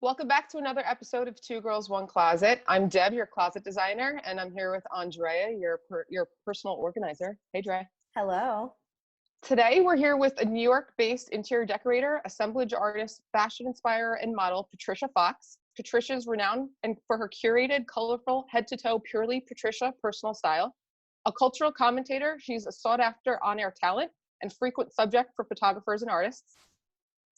Welcome back to another episode of Two Girls, One Closet. I'm Deb, your closet designer, and I'm here with Andrea, your personal organizer. Hey, Dre. Hello. Today, we're here with a New York-based interior decorator, assemblage artist, fashion inspirer, and model, Patricia Fox. Patricia is renowned for her curated, colorful, head-to-toe, Purely Patricia personal style. A cultural commentator, she's a sought-after on-air talent and frequent subject for photographers and artists.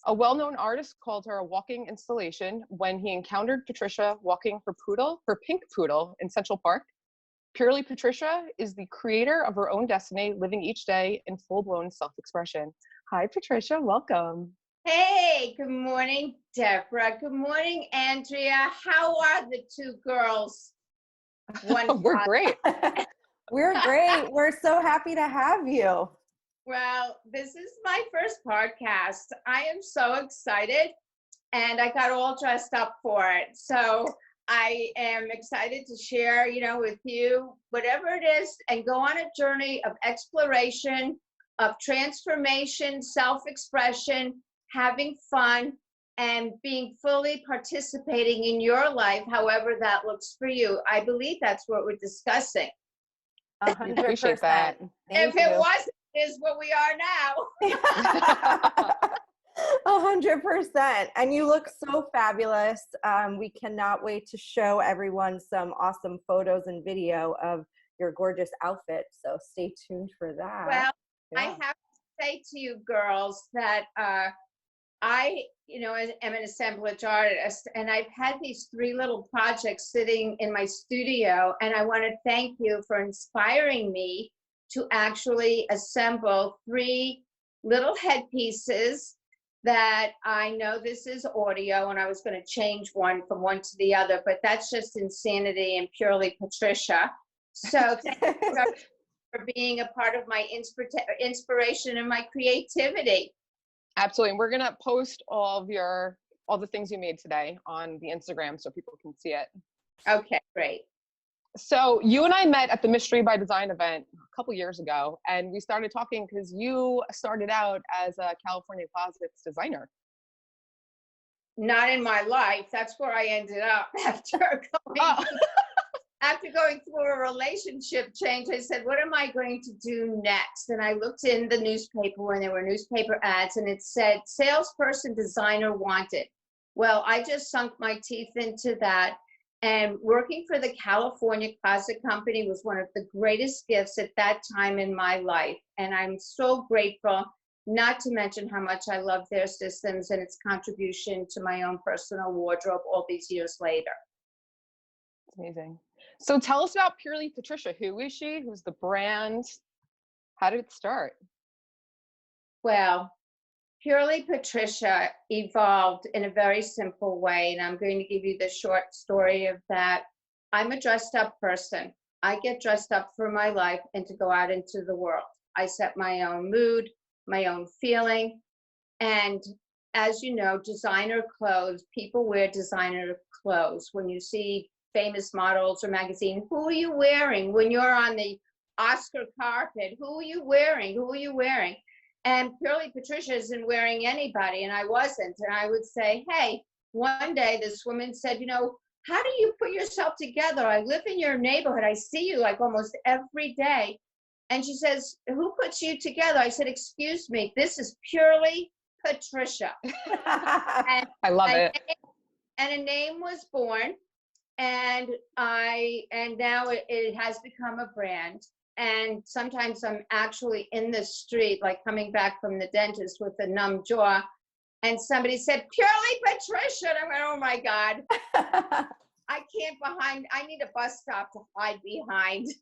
A well-known artist called her a walking installation when he encountered Patricia walking her pink poodle in Central Park. Purely Patricia is the creator of her own destiny, living each day in full-blown self-expression. Hi, Patricia. Welcome. Hey, good morning, Deborah. Good morning, Andrea. How are the two girls? We're great. We're great. We're so happy to have you. Well, this is my first podcast. I am so excited, and I got all dressed up for it. So I am excited to share, with you whatever it is, and go on a journey of exploration, of transformation, self-expression, having fun, and being fully participating in your life, however that looks for you. I believe that's what we're discussing. 100%. Appreciate that. If it wasn't, is what we are now. 100%. And you look so fabulous. We cannot wait to show everyone some awesome photos and video of your gorgeous outfit. So stay tuned for that. Well, yeah. I have to say to you girls that I am an assemblage artist, and I've had these three little projects sitting in my studio, and I want to thank you for inspiring me to actually assemble three little headpieces that I know this is audio, and I was going to change one from one to the other, but that's just insanity and purely Patricia. So thank you for being a part of my inspiration and my creativity. Absolutely. And we're going to post all the things you made today on the Instagram so people can see it. Okay, great. So you and I met at the Mystery by Design event a couple years ago, and we started talking because you started out as a California Closets designer. Not in my life. That's where I ended up after going through a relationship change. I said, what am I going to do next? And I looked in the newspaper when there were newspaper ads, and it said, salesperson designer wanted. Well, I just sunk my teeth into that. And working for the California Closet Company was one of the greatest gifts at that time in my life. And I'm so grateful, not to mention how much I love their systems and its contribution to my own personal wardrobe all these years later. Amazing. So tell us about Purely Patricia. Who is she? Who's the brand? How did it start? Well, Purely Patricia evolved in a very simple way, and I'm going to give you the short story of that. I'm a dressed up person. I get dressed up for my life and to go out into the world. I set my own mood, my own feeling, and as you know, designer clothes, people wear designer clothes. When you see famous models or magazine, who are you wearing? When you're on the Oscar carpet, who are you wearing? Who are you wearing? And Purely Patricia isn't wearing anybody, and I wasn't. And I would say, hey, one day this woman said, how do you put yourself together? I live in your neighborhood. I see you like almost every day. And she says, who puts you together? I said, excuse me, this is Purely Patricia. I love it. And a name was born, and now it has become a brand. And sometimes I'm actually in the street, like coming back from the dentist with a numb jaw, and somebody said, Purely Patricia. And I went, oh my God, I need a bus stop to hide behind.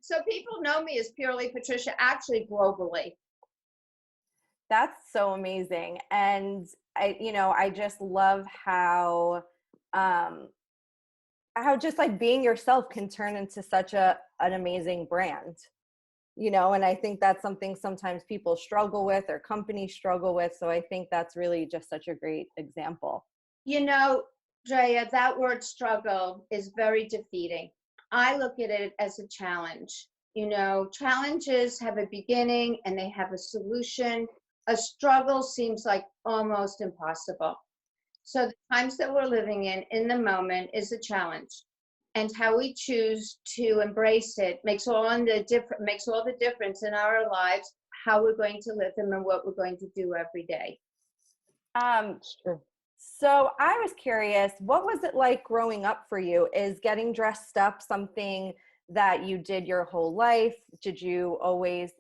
So people know me as Purely Patricia, actually globally. That's so amazing. And I just love how just like being yourself can turn into such an amazing brand, and I think that's something sometimes people struggle with or companies struggle with. So I think that's really just such a great example. Drea, that word struggle is very defeating. I look at it as a challenge. Challenges have a beginning and they have a solution. A struggle seems like almost impossible. So the times that we're living in the moment is a challenge. And how we choose to embrace it makes all the difference in our lives, how we're going to live them and what we're going to do every day. Sure. So I was curious, what was it like growing up for you? Is getting dressed up something that you did your whole life? Did you always,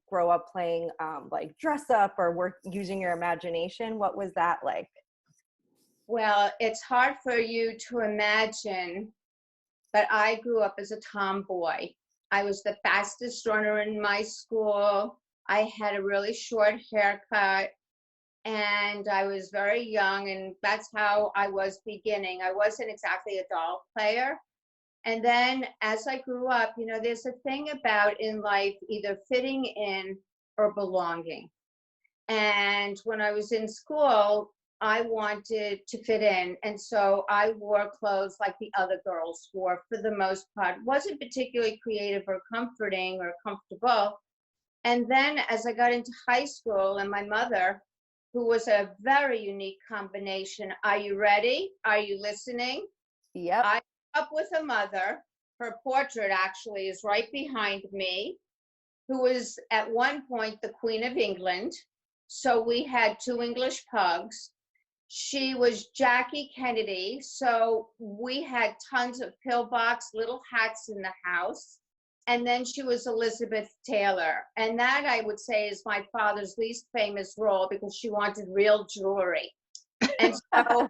grow up playing like dress up or work using your imagination? What was that like? Well, it's hard for you to imagine, but I grew up as a tomboy. I was the fastest runner in my school. I had a really short haircut, and I was very young, and that's how I was beginning. I wasn't exactly a doll player. And then as I grew up, there's a thing about in life either fitting in or belonging. And when I was in school, I wanted to fit in. And so I wore clothes like the other girls wore for the most part. Wasn't particularly creative or comforting or comfortable. And then as I got into high school, and my mother, who was a very unique combination. Are you ready? Are you listening? Yep. I grew up with a mother. Her portrait actually is right behind me, who was at one point the Queen of England. So we had 2 English pugs. She was Jackie Kennedy. So we had tons of pillbox, little hats in the house. And then she was Elizabeth Taylor. And that, I would say, is my father's least famous role because she wanted real jewelry. And so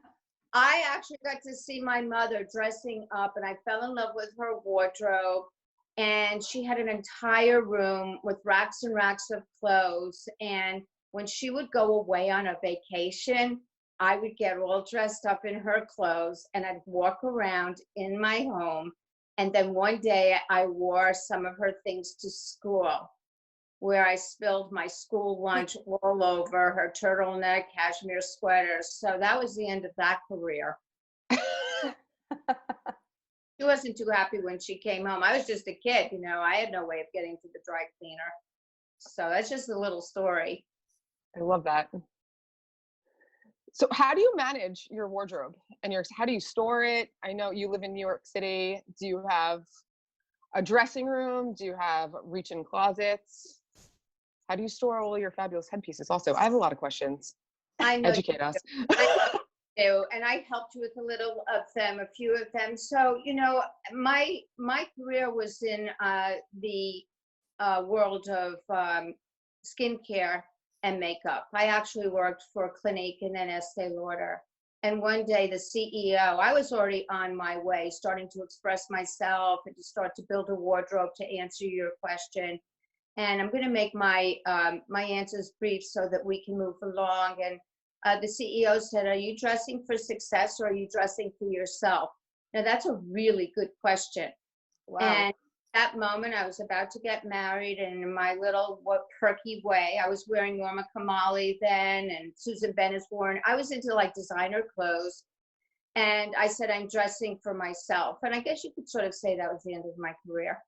I actually got to see my mother dressing up, and I fell in love with her wardrobe. And she had an entire room with racks and racks of clothes. And when she would go away on a vacation, I would get all dressed up in her clothes, and I'd walk around in my home. And then one day I wore some of her things to school, where I spilled my school lunch all over her turtleneck, cashmere sweaters. So that was the end of that career. She wasn't too happy when she came home. I was just a kid, I had no way of getting to the dry cleaner. So that's just a little story. I love that. So how do you manage your wardrobe and how do you store it? I know you live in New York City. Do you have a dressing room? Do you have reach-in closets? How do you store all your fabulous headpieces? Also, I have a lot of questions. I know. Educate us. I know, and I helped you with a few of them. So, my career was in the world of skincare and makeup. I actually worked for Clinique and then Estee Lauder. And one day the CEO, I was already on my way, starting to express myself and to start to build a wardrobe to answer your question. And I'm going to make my my answers brief so that we can move along. And the CEO said, "Are you dressing for success or are you dressing for yourself?" Now that's a really good question. Wow. And that moment, I was about to get married, and in my little perky way, I was wearing Norma Kamali then, and Susan Bennett worn. I was into like designer clothes, and I said, "I'm dressing for myself." And I guess you could sort of say that was the end of my career.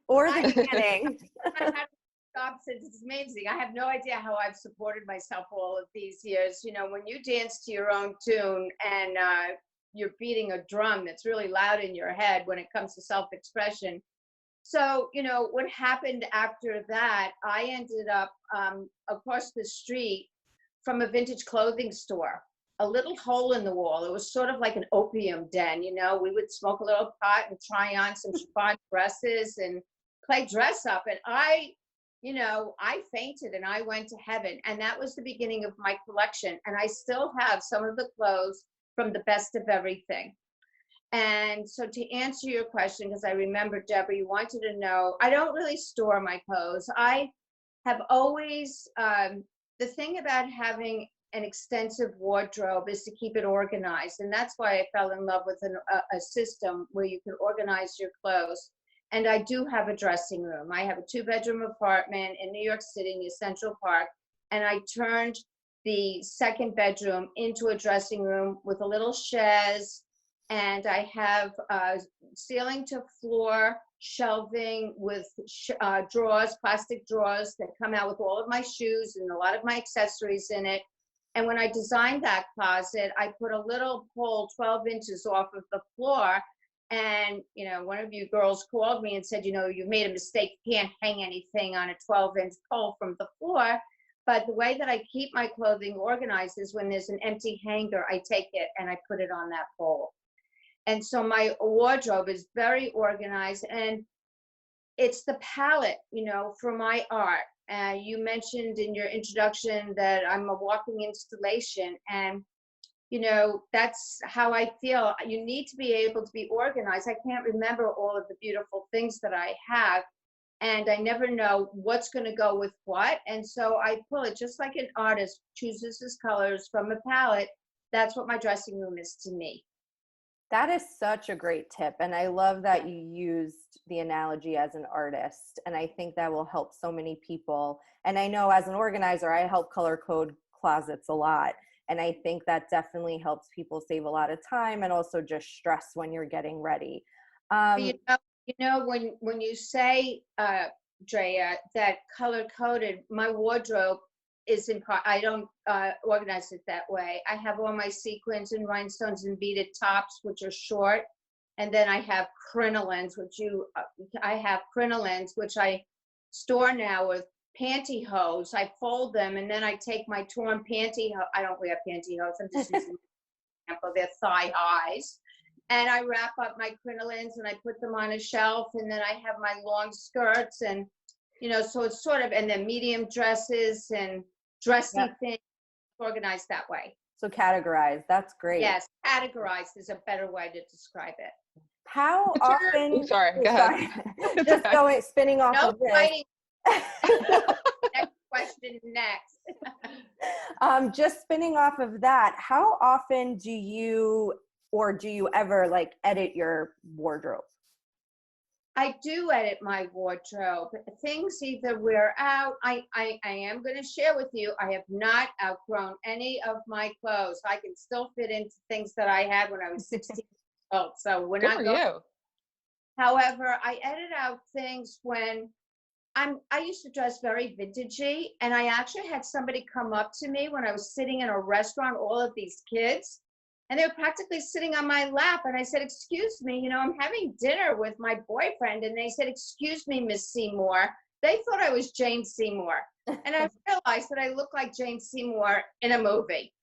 Or the beginning. I've had jobs since. It's amazing. I have no idea how I've supported myself all of these years. When you dance to your own tune and you're beating a drum that's really loud in your head when it comes to self-expression. So, what happened after that, I ended up across the street from a vintage clothing store, a little hole in the wall. It was sort of like an opium den, we would smoke a little pot and try on some chiffon dresses and play dress up. And I fainted and I went to heaven. And that was the beginning of my collection. And I still have some of the clothes from the best of everything. And so to answer your question, because I remember, Deborah, you wanted to know, I don't really store my clothes. I have always, the thing about having an extensive wardrobe is to keep it organized. And that's why I fell in love with a system where you can organize your clothes. And I do have a dressing room. I have a 2-bedroom apartment in New York City near Central Park. And I turned the 2nd bedroom into a dressing room with a little chaise. And I have ceiling to floor shelving with drawers, plastic drawers that come out with all of my shoes and a lot of my accessories in it. And when I designed that closet, I put a little pole 12 inches off of the floor. And, you know, one of you girls called me and said, you know, you made a mistake. You can't hang anything on a 12-inch pole from the floor. But the way that I keep my clothing organized is when there's an empty hanger, I take it and I put it on that pole. And so my wardrobe is very organized, and it's the palette, you know, for my art. You mentioned in your introduction that I'm a walking installation, and you know, that's how I feel. You need to be able to be organized. I can't remember all of the beautiful things that I have, and I never know what's going to go with what. And so I pull it just like an artist chooses his colors from a palette. That's what my dressing room is to me. That is such a great tip. And I love that you used the analogy as an artist. And I think that will help so many people. And I know as an organizer, I help color code closets a lot. And I think that definitely helps people save a lot of time and also just stress when you're getting ready. When you say, Drea, that color coded, my wardrobe is in part, I don't organize it that way. I have all my sequins and rhinestones and beaded tops, which are short. And then I have crinolines, which I store now with pantyhose. I fold them, and then I take my torn pantyhose. I don't wear pantyhose. I'm just using an example. They're thigh highs. And I wrap up my crinolines and I put them on a shelf. And then I have my long skirts, and, you know, so it's sort of, and then medium dresses and dressy things organized that way. So categorized. That's great. Yes, categorized is a better way to describe it. How often? Sorry, go ahead. Just going spinning off of this. Next question next. Just spinning off of that, how often do you ever like edit your wardrobe? I do edit my wardrobe. Things either wear out. I am going to share with you, I have not outgrown any of my clothes. I can still fit into things that I had when I was 16 years old. So we're not going. However, I edit out things when I used to dress very vintagey, and I actually had somebody come up to me when I was sitting in a restaurant, all of these kids, and they were practically sitting on my lap. And I said, excuse me, you know, I'm having dinner with my boyfriend. And they said, excuse me, Miss Seymour. They thought I was Jane Seymour. And I realized that I look like Jane Seymour in a movie.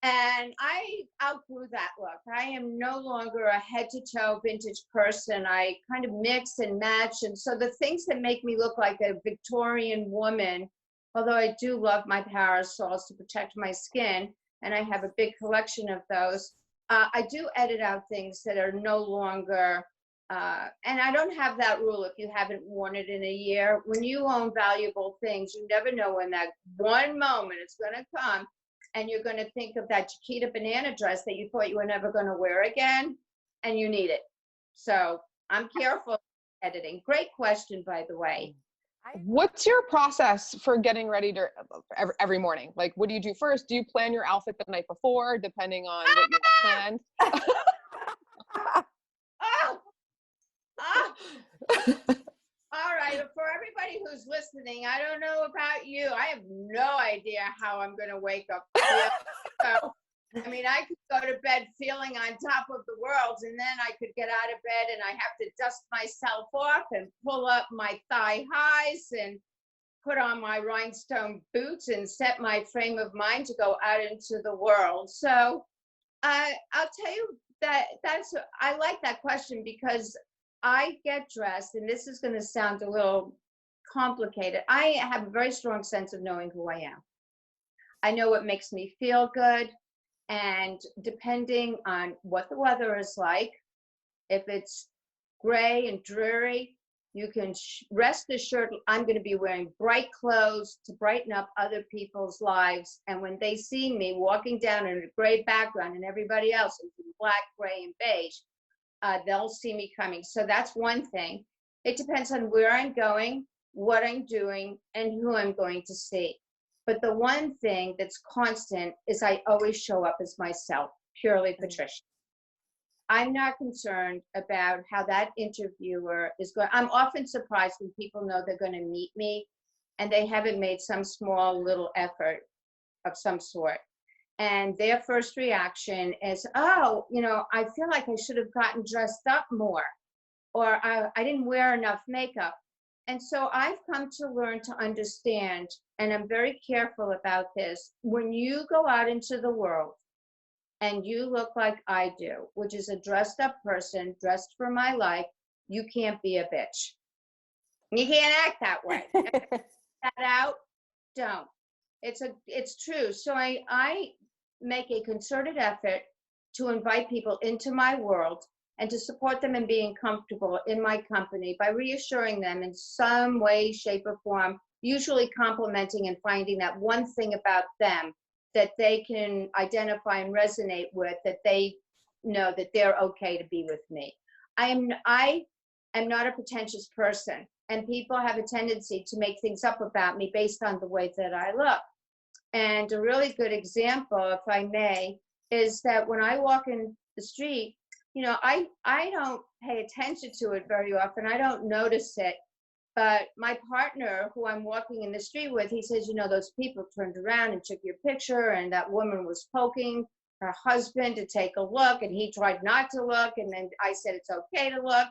And I outgrew that look. I am no longer a head to toe vintage person. I kind of mix and match. And so the things that make me look like a Victorian woman, although I do love my parasols to protect my skin, and I have a big collection of those, I do edit out things that are no longer, and I don't have that rule if you haven't worn it in a year. When you own valuable things, you never know when that one moment is going to come, and you're going to think of that Chiquita banana dress that you thought you were never going to wear again, and you need it. So I'm careful editing. Great question, by the way. What's your process for getting ready to every morning? Like, what do you do first? Do you plan your outfit the night before, depending on what you have planned? All right. For everybody who's listening, I don't know about you. I have no idea how I'm going to wake up. So, I mean, I could go to bed feeling on top of the world, and then I could get out of bed and I have to dust myself off and pull up my thigh highs and put on my rhinestone boots and set my frame of mind to go out into the world. So I'll tell you I like that question, because I get dressed, and this is going to sound a little complicated. I have a very strong sense of knowing who I am. I know what makes me feel good. And depending on what the weather is like, if it's gray and dreary, you can rest assured I'm going to be wearing bright clothes to brighten up other people's lives. And when they see me walking down in a gray background and everybody else is in black, gray, and beige, they'll see me coming. So that's one thing. It depends on where I'm going, what I'm doing, and who I'm going to see. But the one thing that's constant is I always show up as myself, Purely Patricia. I'm not concerned about how that interviewer is going. I'm often surprised when people know they're going to meet me and they haven't made some small little effort of some sort. And their first reaction is, oh, I feel like I should have gotten dressed up more, or I didn't wear enough makeup. And so I've come to learn to understand, and I'm very careful about this. When you go out into the world and you look like I do, which is a dressed up person dressed for my life, you can't be a bitch. You can't act that way. That out, don't. It's true. So I make a concerted effort to invite people into my world and to support them in being comfortable in my company by reassuring them in some way, shape, or form, usually complimenting and finding that one thing about them that they can identify and resonate with, that they know that they're okay to be with me. I am not a pretentious person, and people have a tendency to make things up about me based on the way that I look. And a really good example, if I may, is that when I walk in the street, I don't pay attention to it very often. I don't notice it. But my partner, who I'm walking in the street with, he says, those people turned around and took your picture, and that woman was poking her husband to take a look, and he tried not to look, and then I said it's okay to look,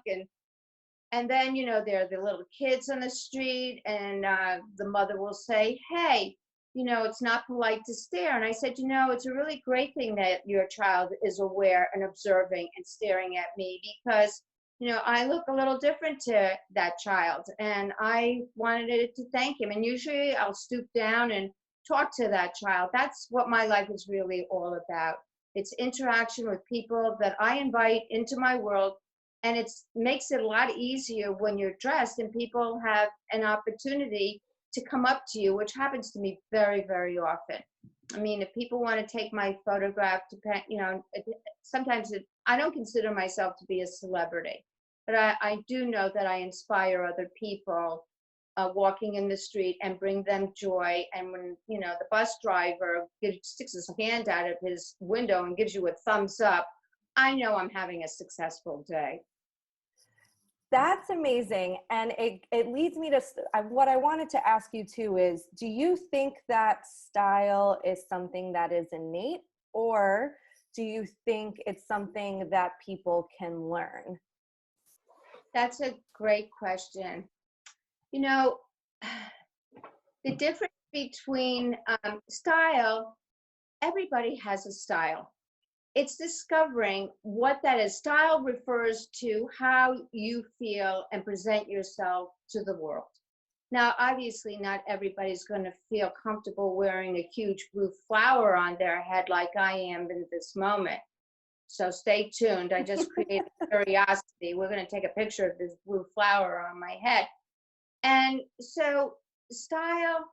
and then there are the little kids on the street, and the mother will say, hey, it's not polite to stare. And I said, it's a really great thing that your child is aware and observing and staring at me, because I look a little different to that child, and I wanted to thank him. And usually I'll stoop down and talk to that child. That's what my life is really all about. It's interaction with people that I invite into my world, and it makes it a lot easier when you're dressed and people have an opportunity to come up to you, which happens to me very, very often. I mean, if people want to take my photograph, sometimes I don't consider myself to be a celebrity, but I do know that I inspire other people walking in the street and bring them joy. And when, the bus driver sticks his hand out of his window and gives you a thumbs up, I know I'm having a successful day. That's amazing. And it leads me to what I wanted to ask you too is, do you think that style is something that is innate, or do you think it's something that people can learn? That's a great question. The difference between style, everybody has a style. It's discovering what that is. Style refers to how you feel and present yourself to the world. Now, obviously, not everybody's going to feel comfortable wearing a huge blue flower on their head like I am in this moment. So stay tuned. I just created curiosity. We're going to take a picture of this blue flower on my head. And so style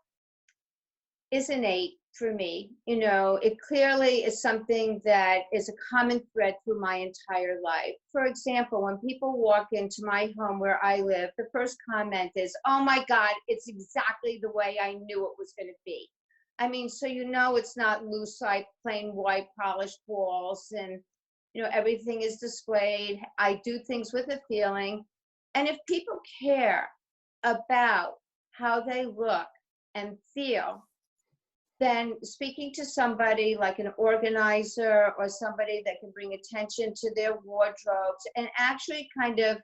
is innate for me. It clearly is something that is a common thread through my entire life. For example, when people walk into my home where I live, the first comment is, oh my God, it's exactly the way I knew it was going to be. I mean, so it's not lucite, plain white polished walls, and everything is displayed. I do things with a feeling. And if people care about how they look and feel, then speaking to somebody like an organizer or somebody that can bring attention to their wardrobes and actually kind of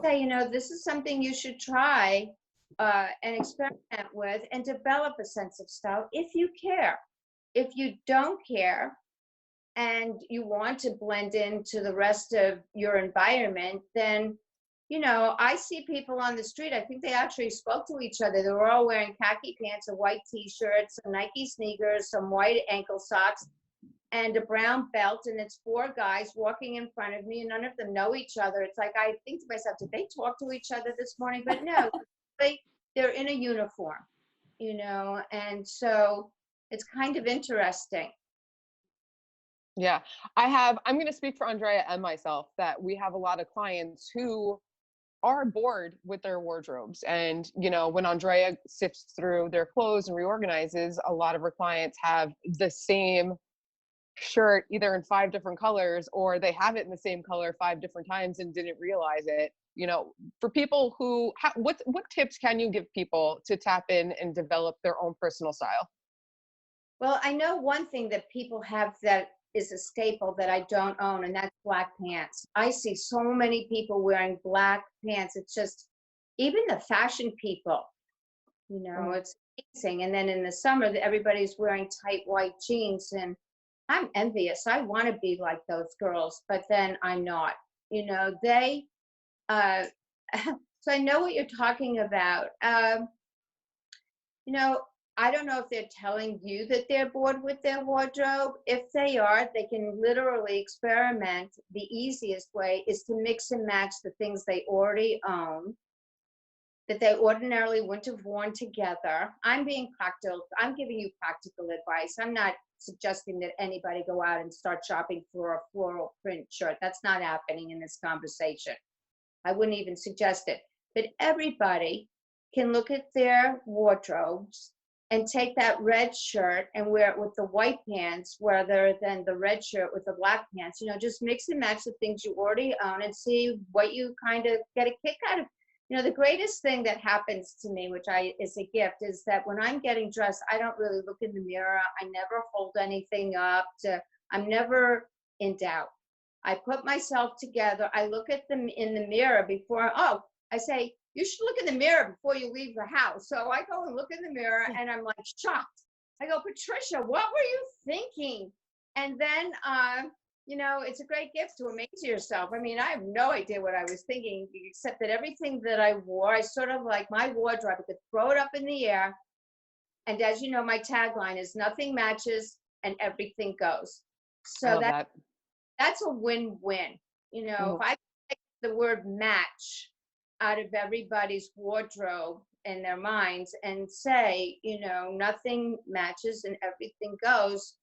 say, this is something you should try and experiment with and develop a sense of style if you care. If you don't care and you want to blend into the rest of your environment, then I see people on the street. I think they actually spoke to each other. They were all wearing khaki pants, a white t-shirt, some Nike sneakers, some white ankle socks, and a brown belt. And it's 4 guys walking in front of me, and none of them know each other. It's like, I think to myself, did they talk to each other this morning? But no, they're in a uniform, and so it's kind of interesting. Yeah, I'm going to speak for Andrea and myself that we have a lot of clients who are bored with their wardrobes. And, when Andrea sifts through their clothes and reorganizes, a lot of her clients have the same shirt either in 5 different colors, or they have it in the same color 5 different times and didn't realize it. For people who, what tips can you give people to tap in and develop their own personal style? Well, I know one thing that people have that is a staple that I don't own, and that's black pants. I see so many people wearing black pants. It's just, even the fashion people, it's amazing. And then in the summer, everybody's wearing tight white jeans, and I'm envious. I want to be like those girls, but then I'm not. They, so I know what you're talking about. I don't know if they're telling you that they're bored with their wardrobe. If they are, they can literally experiment. The easiest way is to mix and match the things they already own that they ordinarily wouldn't have worn together. I'm being practical. I'm giving you practical advice. I'm not suggesting that anybody go out and start shopping for a floral print shirt. That's not happening in this conversation. I wouldn't even suggest it. But everybody can look at their wardrobes and take that red shirt and wear it with the white pants rather than the red shirt with the black pants. Just mix and match the things you already own and see what you kind of get a kick out of. The greatest thing that happens to me, which is a gift, is that when I'm getting dressed, I don't really look in the mirror. I never hold anything up. I'm never in doubt. I put myself together. I look at them in the mirror before. I say, you should look in the mirror before you leave the house. So I go and look in the mirror and I'm like shocked. I go, Patricia, what were you thinking? And then, it's a great gift to amaze yourself. I mean, I have no idea what I was thinking, except that everything that I wore, I sort of like my wardrobe, I could throw it up in the air. And as you know, my tagline is nothing matches and everything goes. So that's a win-win. If I take the word match out of everybody's wardrobe in their minds and say, nothing matches and everything goes,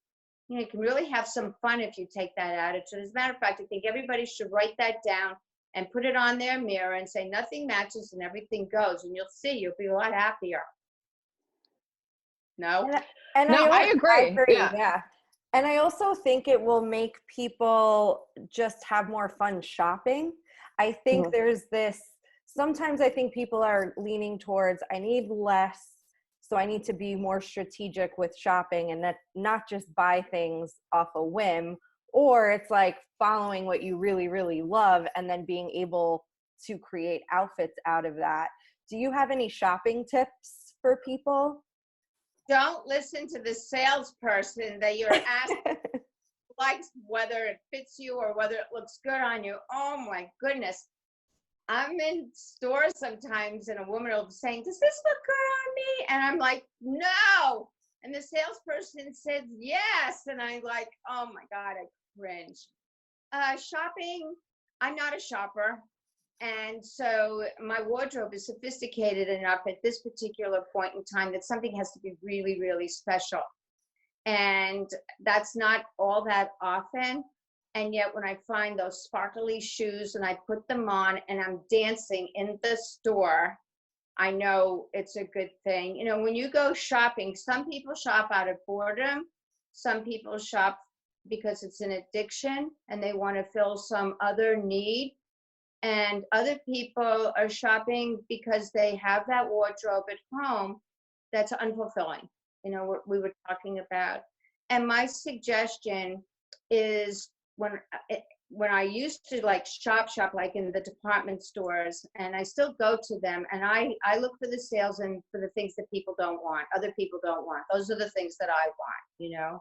you can really have some fun if you take that attitude. As a matter of fact, I think everybody should write that down and put it on their mirror and say nothing matches and everything goes, and you'll see you'll be a lot happier. No? No, I agree. Yeah. And I also think it will make people just have more fun shopping. I think there's this, sometimes I think people are leaning towards, I need less, so I need to be more strategic with shopping and not just buy things off a whim, or it's like following what you really, really love and then being able to create outfits out of that. Do you have any shopping tips for people? Don't listen to the salesperson that you're asking likes whether it fits you or whether it looks good on you. Oh my goodness. I'm in stores sometimes and a woman will be saying, does this look good on me? And I'm like, no. And the salesperson said, yes. And I'm like, oh my God, I cringe. Shopping, I'm not a shopper. And so my wardrobe is sophisticated enough at this particular point in time that something has to be really, really special. And that's not all that often. And yet when I find those sparkly shoes and I put them on and I'm dancing in the store, I know it's a good thing. When you go shopping, some people shop out of boredom. Some people shop because it's an addiction and they want to fill some other need. And other people are shopping because they have that wardrobe at home that's unfulfilling, what we were talking about. And my suggestion is when I used to like shop like in the department stores, and I still go to them and I look for the sales and for the things that people don't want, other people don't want. Those are the things that I want,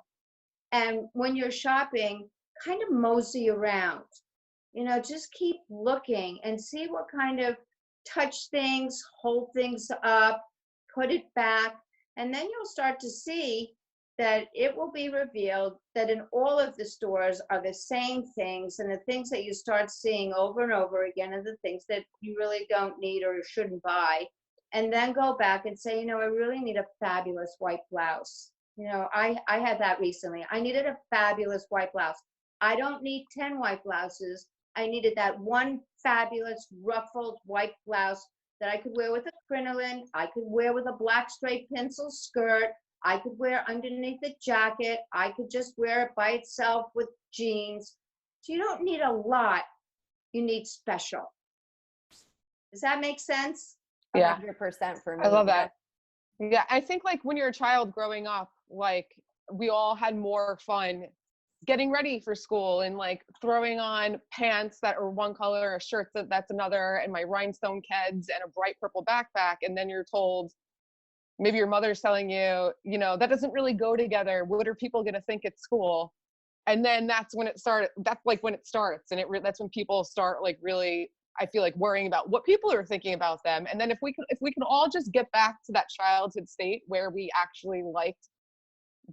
And when you're shopping, kind of mosey around, just keep looking and see what kind of touch things, hold things up, put it back, and then you'll start to see that it will be revealed that in all of the stores are the same things, and the things that you start seeing over and over again are the things that you really don't need or shouldn't buy. And then go back and say, I really need a fabulous white blouse. I had that recently. I needed a fabulous white blouse. I don't need 10 white blouses. I needed that one fabulous ruffled white blouse that I could wear with a crinoline. I could wear with a black straight pencil skirt. I could wear underneath a jacket. I could just wear it by itself with jeans. So you don't need a lot. You need special. Does that make sense? Yeah. 100% for me. I love yeah. that. Yeah. I think like when you're a child growing up, like we all had more fun getting ready for school and like throwing on pants that are one color, a shirt that's another, and my rhinestone Keds and a bright purple backpack. And then you're told, maybe your mother's telling you, you know, that doesn't really go together. What are people going to think at school? And then that's when it started. That's like when it starts. And that's when people start like really, I feel like, worrying about what people are thinking about them. And then if we can all just get back to that childhood state where we actually liked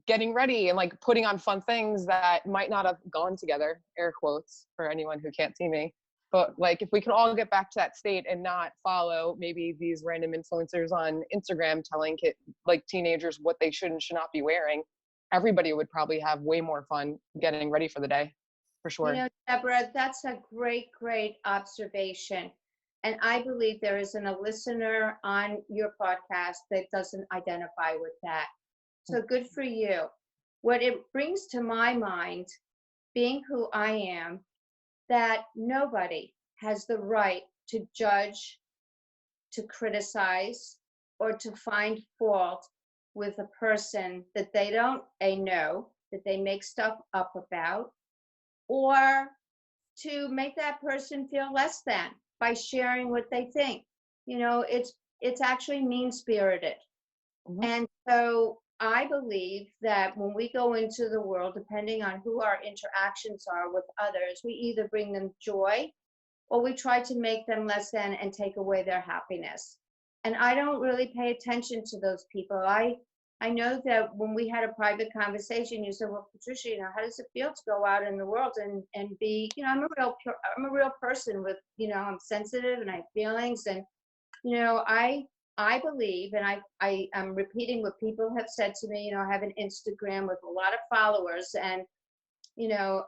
getting ready and like putting on fun things that might not have gone together, air quotes for anyone who can't see me. But like, if we can all get back to that state and not follow maybe these random influencers on Instagram telling like teenagers what they should and should not be wearing, everybody would probably have way more fun getting ready for the day, for sure. You know, Deborah, that's a great, great observation. And I believe there isn't a listener on your podcast that doesn't identify with that. So good for you. What it brings to my mind, being who I am, that nobody has the right to judge, to criticize, or to find fault with a person that they don't know, that they make stuff up about, or to make that person feel less than by sharing what they think. You know, it's actually mean-spirited. Mhm. And so I believe that when we go into the world, depending on who our interactions are with others, we either bring them joy or we try to make them less than and take away their happiness. And I don't really pay attention to those people. I know that when we had a private conversation, you said, well, Patricia, you know, how does it feel to go out in the world and be, you know, I'm a real person with, you know, I'm sensitive and I have feelings. And, you know, I believe, and I am repeating what people have said to me, you know, I have an Instagram with a lot of followers, and, you know,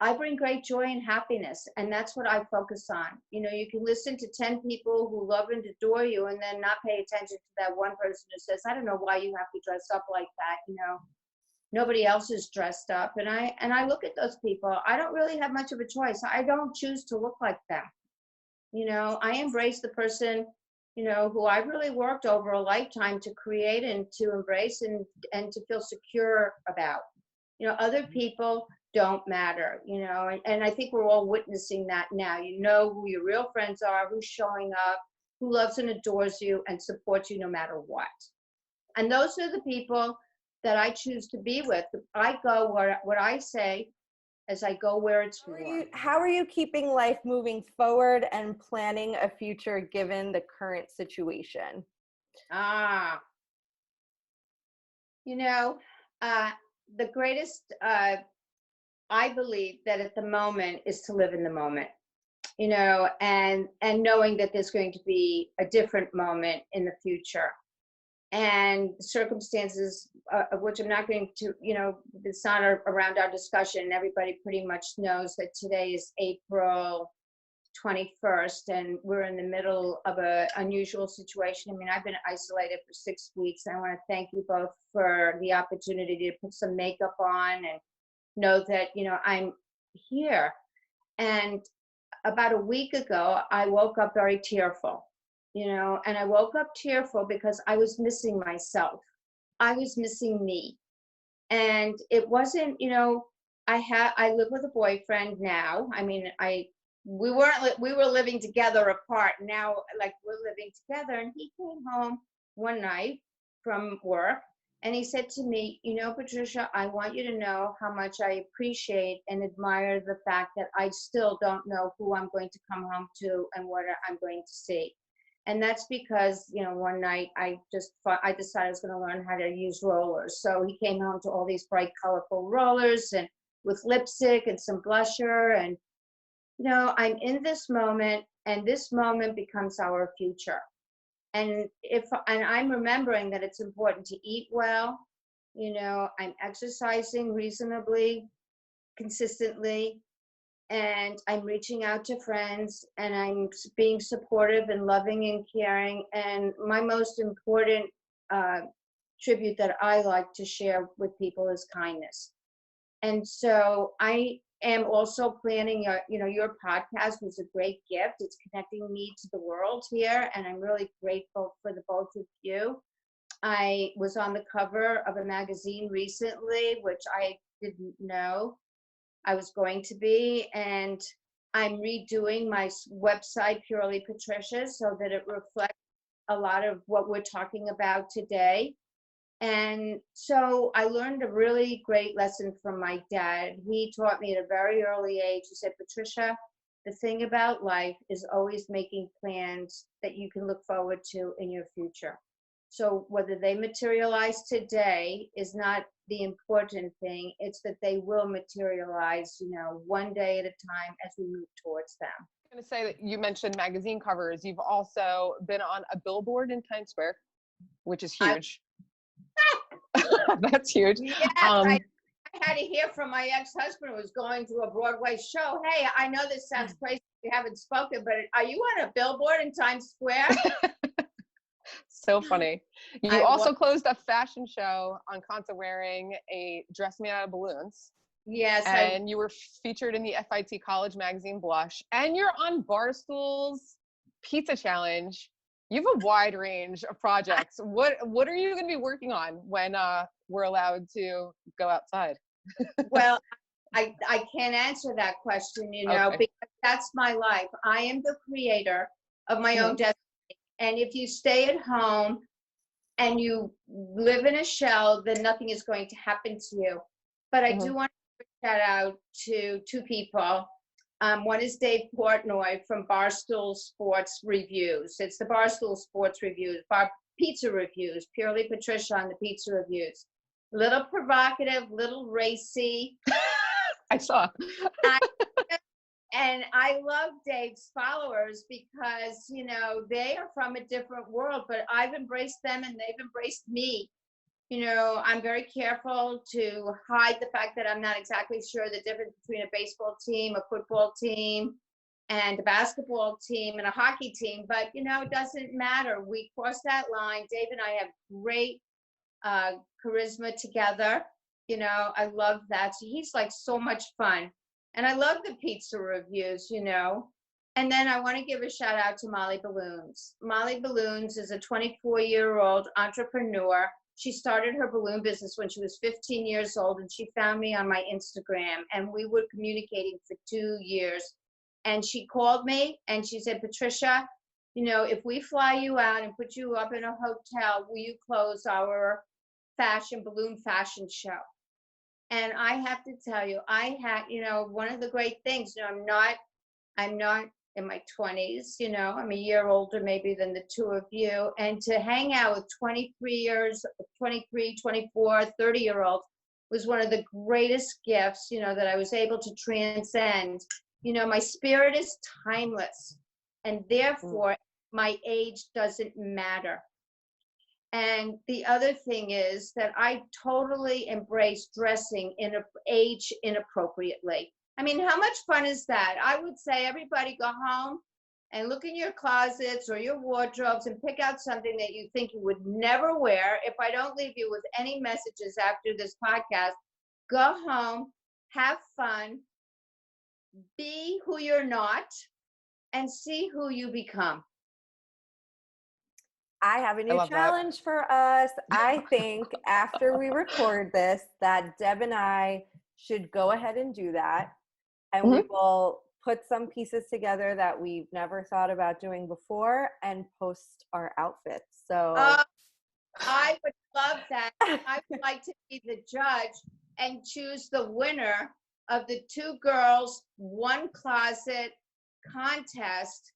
I bring great joy and happiness, and that's what I focus on. You know, you can listen to 10 people who love and adore you and then not pay attention to that one person who says, I don't know why you have to dress up like that, you know. Nobody else is dressed up. And I look at those people. I don't really have much of a choice. I don't choose to look like them. You know, I embrace the person, you know, who I've really worked over a lifetime to create and to embrace and to feel secure about. You know, other people don't matter, you know, and I think we're all witnessing that now. You know who your real friends are, who's showing up, who loves and adores you and supports you no matter what. And those are the people that I choose to be with. I go where what I say as I go where it's warm. How are you keeping life moving forward and planning a future given the current situation? You know, the greatest, I believe that at the moment is to live in the moment, you know, and knowing that there's going to be a different moment in the future. And circumstances of which I'm not going to, you know, it's not around our discussion. Everybody pretty much knows that today is April 21st, and we're in the middle of an unusual situation. I mean, I've been isolated for 6 weeks. And I want to thank you both for the opportunity to put some makeup on and know that, you know, I'm here. And about a week ago, I woke up very tearful. You know, and I woke up tearful because I was missing myself. I was missing me. And it wasn't, you know, I live with a boyfriend now. I mean, we were living together apart. Now, like, we're living together. And he came home one night from work and he said to me, you know, Patricia, I want you to know how much I appreciate and admire the fact that I still don't know who I'm going to come home to and what I'm going to see. And that's because, you know, one night I decided I was going to learn how to use rollers. So he came home to all these bright, colorful rollers and with lipstick and some blusher. And, you know, I'm in this moment, and this moment becomes our future. And I'm remembering that it's important to eat well. You know, I'm exercising reasonably, consistently. And I'm reaching out to friends, and I'm being supportive and loving and caring. And my most important tribute that I like to share with people is kindness. And so I am also planning your podcast was a great gift. It's connecting me to the world here, and I'm really grateful for the both of you. I was on the cover of a magazine recently, which I didn't know I was going to be, and I'm redoing my website, Purely Patricia, so that it reflects a lot of what we're talking about today. And so I learned a really great lesson from my dad. He taught me at a very early age. He said, Patricia, the thing about life is always making plans that you can look forward to in your future. So whether they materialize today is not the important thing. It's that they will materialize, one day at a time as we move towards them. I'm going to say that you mentioned magazine covers. You've also been on a billboard in Times Square, which is huge. That's huge. Yes, I had to hear from my ex-husband who was going to a Broadway show. Hey, I know this sounds crazy. We haven't spoken, but are you on a billboard in Times Square? So funny. You also closed a fashion show on Consa wearing a dress made out of balloons. Yes. And you were featured in the FIT College magazine Blush. And you're on Barstool's Pizza Challenge. You have a wide range of projects. What are you going to be working on when we're allowed to go outside? Well, I can't answer that question, Okay. because that's my life. I am the creator of my own destiny. And if you stay at home and you live in a shell, then nothing is going to happen to you. But I do want to shout out to two people. One is Dave Portnoy from Barstool Sports Reviews. It's the Barstool Sports Reviews, Pizza Reviews, Purely Patricia on the Pizza Reviews. Little provocative, little racy. I saw. And I love Dave's followers because, they are from a different world, but I've embraced them and they've embraced me. I'm very careful to hide the fact that I'm not exactly sure the difference between a baseball team, a football team, and a basketball team and a hockey team. But, it doesn't matter. We cross that line. Dave and I have great charisma together. I love that. So he's like so much fun. And I love the pizza reviews, And then I want to give a shout out to Molly Balloons. Molly Balloons is a 24-year-old entrepreneur. She started her balloon business when she was 15 years old, and she found me on my Instagram, and we were communicating for 2 years. And she called me and she said, Patricia, if we fly you out and put you up in a hotel, will you close our balloon fashion show? And I have to tell you, I had, one of the great things, I'm not in my 20s, I'm a year older maybe than the two of you. And to hang out with 23, 24, 30-year-olds was one of the greatest gifts, that I was able to transcend. My spirit is timeless, and therefore my age doesn't matter. And the other thing is that I totally embrace dressing age inappropriately. I mean, how much fun is that? I would say everybody go home and look in your closets or your wardrobes and pick out something that you think you would never wear. If I don't leave you with any messages after this podcast, go home, have fun, be who you're not, and see who you become. I have a new challenge for us. I think after we record this, that Deb and I should go ahead and do that. And we will put some pieces together that we've never thought about doing before and post our outfits. So I would love that. I would like to be the judge and choose the winner of the Two Girls, One Closet contest.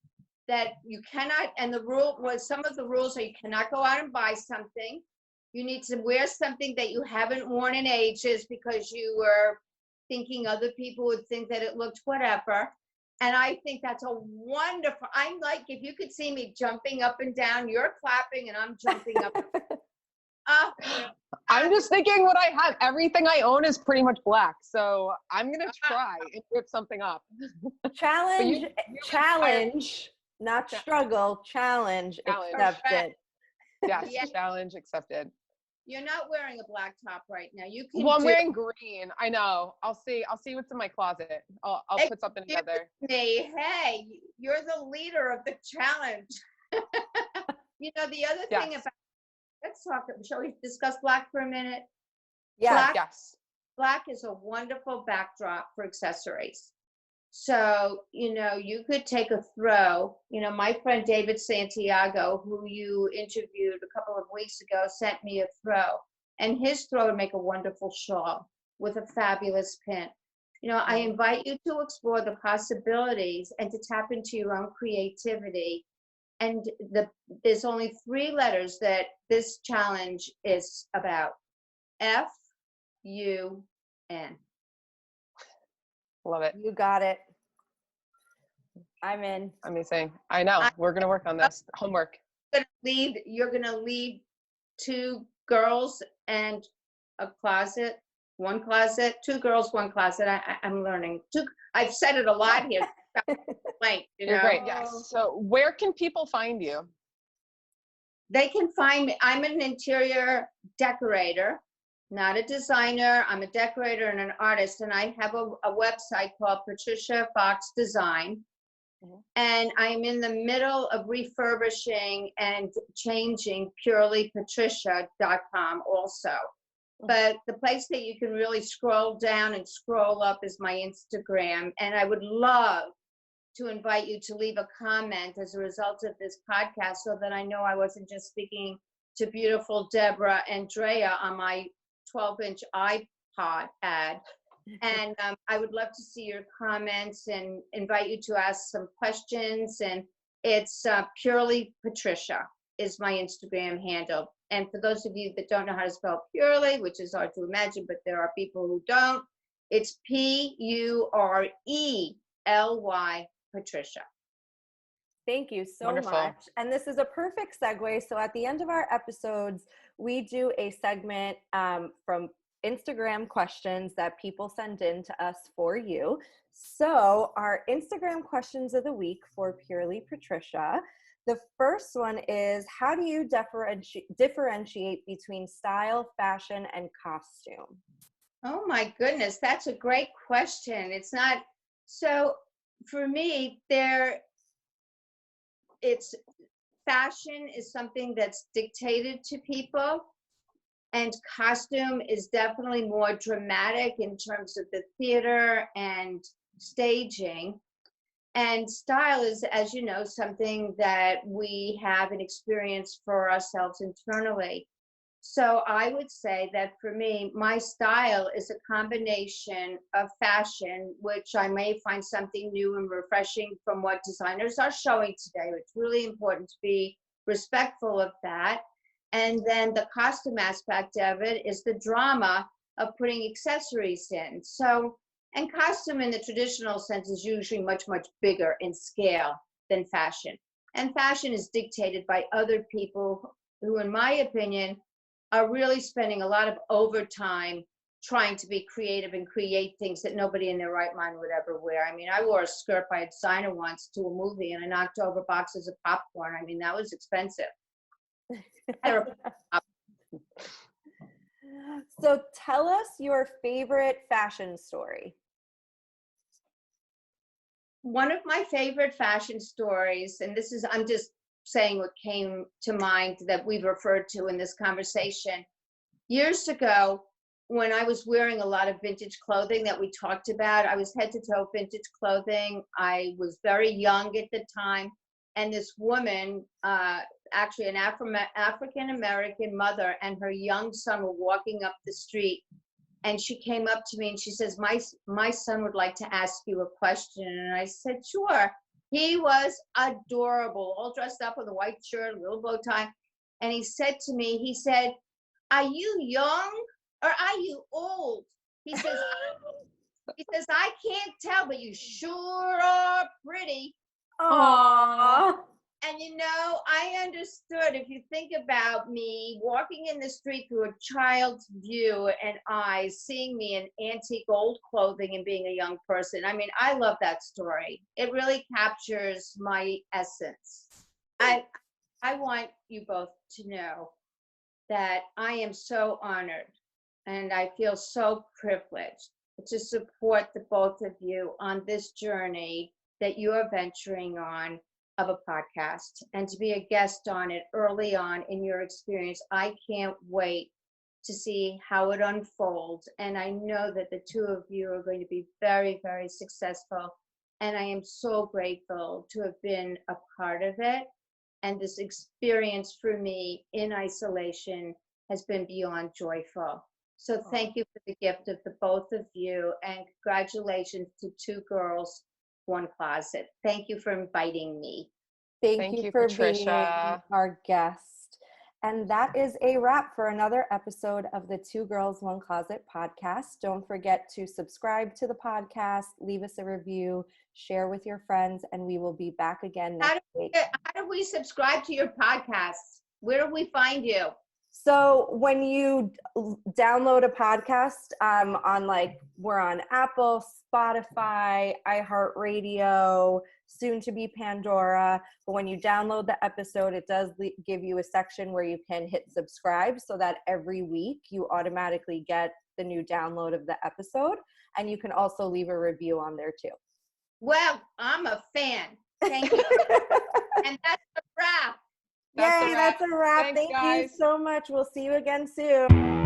That you cannot, and the rule was, some of the rules are you cannot go out and buy something. You need to wear something that you haven't worn in ages because you were thinking other people would think that it looked whatever. And I think that's a wonderful, I'm like, if you could see me jumping up and down, you're clapping and I'm jumping up. I'm just thinking what I have. Everything I own is pretty much black. So I'm going to try and whip something up. Challenge, not struggle, challenge accepted. Yes, challenge accepted. You're not wearing a black top right now. You can Well, I'm do. wearing green. I know. I'll see what's in my closet. I'll put something Excuse together. me. Hey, you're the leader of the challenge. The other thing Yes. about, let's talk, shall we discuss black for a minute? Yes. Yes. Black is a wonderful backdrop for accessories. So, you could take a throw. My friend David Santiago, who you interviewed a couple of weeks ago, sent me a throw. And his throw would make a wonderful shawl with a fabulous pin. I invite you to explore the possibilities and to tap into your own creativity. And there's only 3 letters that this challenge is about. FUN. Love it. You got it. I'm in. Amazing. I know. We're going to work on this. Homework. You're gonna lead 2 girls and a closet, 1 closet, 2 girls, 1 closet. I'm learning. I've said it a lot here. You're great. Yes. So where can people find you? They can find me. I'm an interior decorator, not a designer. I'm a decorator and an artist, and I have a website called Patricia Fox Design. And I'm in the middle of refurbishing and changing purelypatricia.com also. But the place that you can really scroll down and scroll up is my Instagram. And I would love to invite you to leave a comment as a result of this podcast so that I know I wasn't just speaking to beautiful Deborah and Drea on my 12-inch iPod ad. And I would love to see your comments and invite you to ask some questions. And it's Purely Patricia is my Instagram handle. And for those of you that don't know how to spell Purely, which is hard to imagine, but there are people who don't, it's Purely Patricia. Thank you so Wonderful. much. And this is a perfect segue. So at the end of our episodes, we do a segment from Instagram questions that people send in to us for you. So our Instagram questions of the week for Purely Patricia. The first one is, how do you differentiate between style, fashion, and costume? Oh my goodness, that's a great question. It's not, so for me, it's fashion is something that's dictated to people, and costume is definitely more dramatic in terms of the theater and staging. And style is, as you know, something that we have an experience for ourselves internally. So I would say that for me, my style is a combination of fashion, which I may find something new and refreshing from what designers are showing today. It's really important to be respectful of that. And then the costume aspect of it is the drama of putting accessories in. So, and costume in the traditional sense is usually much, much bigger in scale than fashion. And fashion is dictated by other people who, in my opinion, are really spending a lot of overtime trying to be creative and create things that nobody in their right mind would ever wear. I mean, I wore a skirt by a designer once to a movie and I knocked over boxes of popcorn. I mean, that was expensive. So tell us your favorite fashion story. One of my favorite fashion stories, and this is, I'm just saying what came to mind that we've referred to in this conversation. Years ago, when I was wearing a lot of vintage clothing that we talked about, I was head to toe vintage clothing. I was very young at the time. And this woman, actually an African-American mother and her young son were walking up the street. And she came up to me and she says, my son would like to ask you a question. And I said, sure. He was adorable, all dressed up with a white shirt, a little bow tie. And he said to me, he said, are you young or are you old? He says, I can't tell, but you sure are pretty. Aww. And I understood, if you think about me walking in the street through a child's view and eyes, seeing me in antique old clothing and being a young person. I mean, I love that story. It really captures my essence. I want you both to know that I am so honored and I feel so privileged to support the both of you on this journey that you are venturing on of a podcast and to be a guest on it early on in your experience. I can't wait to see how it unfolds. And I know that the two of you are going to be very, very successful. And I am so grateful to have been a part of it. And this experience for me in isolation has been beyond joyful. So thank you for the gift of the both of you, and congratulations to Two Girls, One Closet. Thank you for inviting me. Thank you for being Patricia. our guest. And that is a wrap for another episode of the Two Girls, One Closet podcast. Don't forget to subscribe to the podcast, leave us a review, share with your friends, and we will be back again next week. How do we subscribe to your podcast? Where do we find you? So when you download a podcast we're on Apple, Spotify, iHeartRadio, soon to be Pandora. But when you download the episode, it does give you a section where you can hit subscribe so that every week you automatically get the new download of the episode. And you can also leave a review on there too. Well, I'm a fan. Thank you. And that's a wrap. That's a wrap. Thank you so much. We'll see you again soon.